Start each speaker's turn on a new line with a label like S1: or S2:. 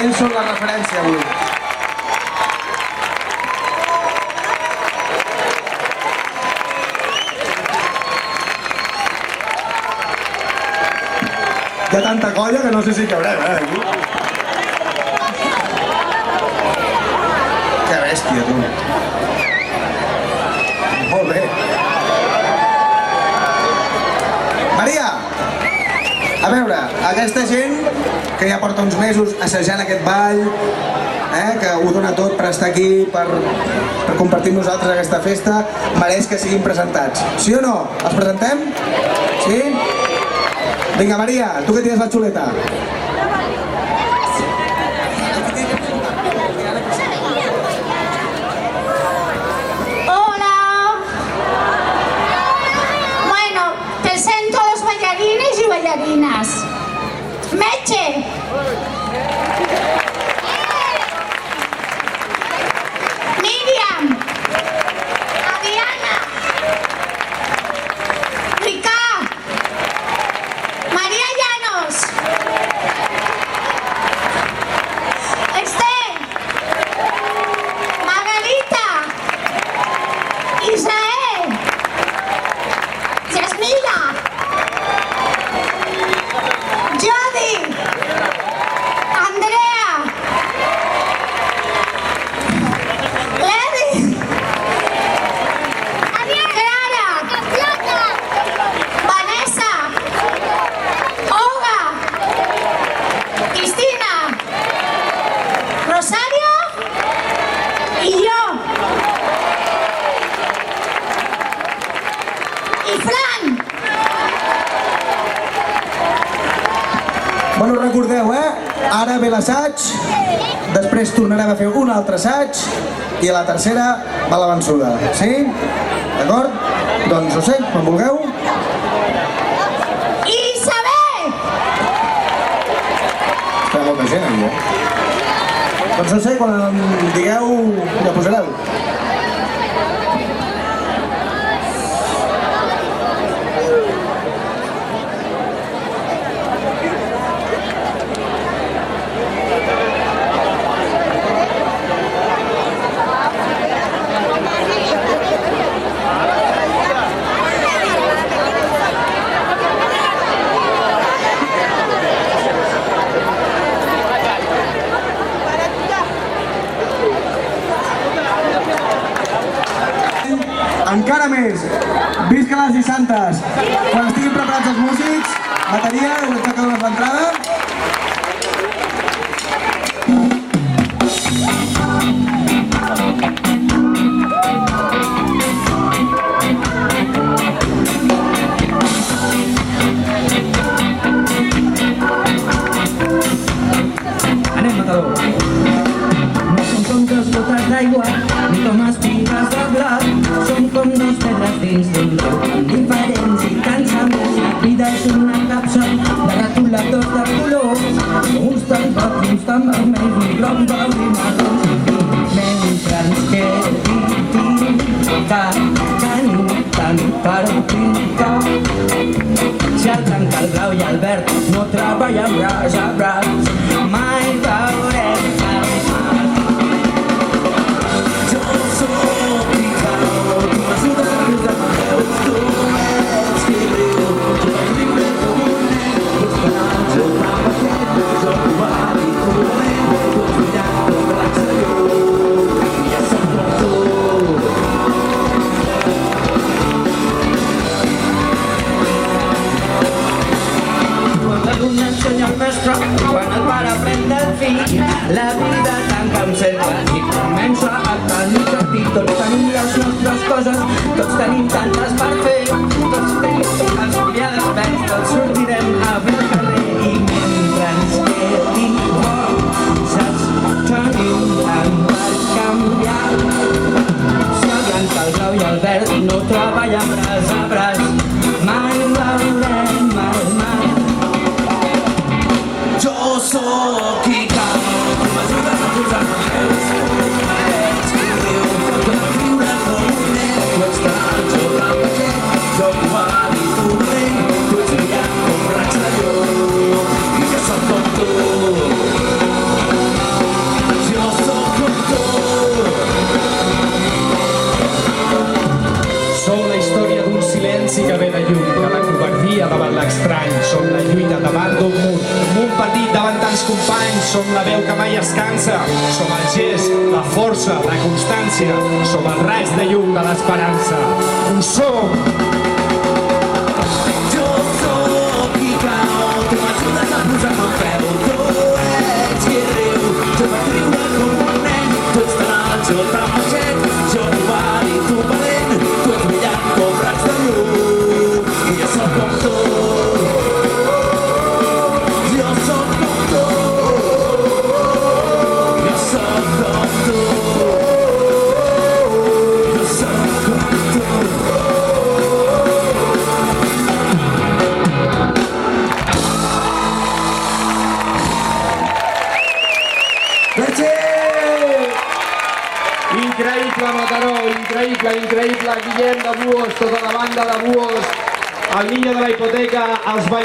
S1: ells són la referència avui. Hi ha tanta colla que no sé si cabrem, aquí. Que bèstia, tu. Molt bé. Maria, a veure, aquesta gent que ja porta uns mesos assajant aquest ball, que ho dona tot per estar aquí, per compartir amb nosaltres aquesta festa, mereix que siguin presentats. Sí o no? Els presentem? Sí? Vinga, Maria, tu que tires la xuleta.
S2: Hola. Bueno, presento a los ballarines y ballarinas. Meche. Miriam. Adriana. Rica. María Llanos. Esther. Margarita. Israel. Yasmina. Jody. Andrea. Levi. Clara. Vanessa. Olga. Cristina. Rosario. Y yo. I Fran.
S1: Bueno, recordeu, ara ve l'assaig, després tornarem a fer un altre assaig i a la tercera va la vençuda, sí? D'acord? Doncs no sé, quan vulgueu.
S2: Isabel.
S1: Està molta gent aquí, Doncs no sé, quan em digueu ja posareu. Encara més, visca les Lliçantes. Quan estiguin preparats els músics, bateria, us que dones l'entrada.
S3: Anem, Matador. No som com dos gotes d'aigua, ni com espigues de blat. Som com dos pedres dins d'un riu, tan diferents i tan semblants. La vida és una capsa de retoladors de colors, uns tan rocs, uns tan vermells, un groc, blau i marrons. Mentre ens quedi pintar, tenim tant per pintar. Si el blanc, el blau i el verd no treballen braç a braç, mai veurem el mar. Jo soc Picao, tu m'ajudes a rius de peus, tu ets qui riu, tu ets lliure com un nen, tu ets penat, jo tan patent, jo covard i dolent, tu ets brillant com raig de llum, i jo soc com tu. Quan l'alumne ensenya el mestre, quan el pare aprèn del fill, la vida tanca un cercle i comença a tenir sentit. Tots tenim les nostres coses, tots tenim tantes per fer, tots tenim els criades verds, tots sortirem a fer el carrer i mentre ens quedi saps, tenim tant per canviar. Si el blanc, el blau i el verd no treballen braç a braç, mai veurem el mar. Jo soc Icao, tu m'ajudes a posar els peus, tu ets qui riu, tu ets lliure com un nen, tu ets tan jove patent, jo covard i dolent, tu ets brillant com raig de llum, i jo soc com tu.
S4: companys, som la veu que mai es cansa, som el gest, la força, la constància, som el raig de llum de l'esperança. Ho som!
S5: Jo sóc qui cau, tu m'ajudes a posar-me en peu. Tu ets qui riu, jo vaig riure com un nen. Tu ets tan alt, jo tan baixet, jo covarд i tu valent. Tu ets brillant com raig de llum, i jo sóc com tu. Jo sóc com tu. Jo sóc com tu. Jo sóc com tu.
S4: Increïble, Mataró, increïble, increïble. Guillem de Buos, tota la banda de Buos, el Niño de la Hipoteca, els ballarins.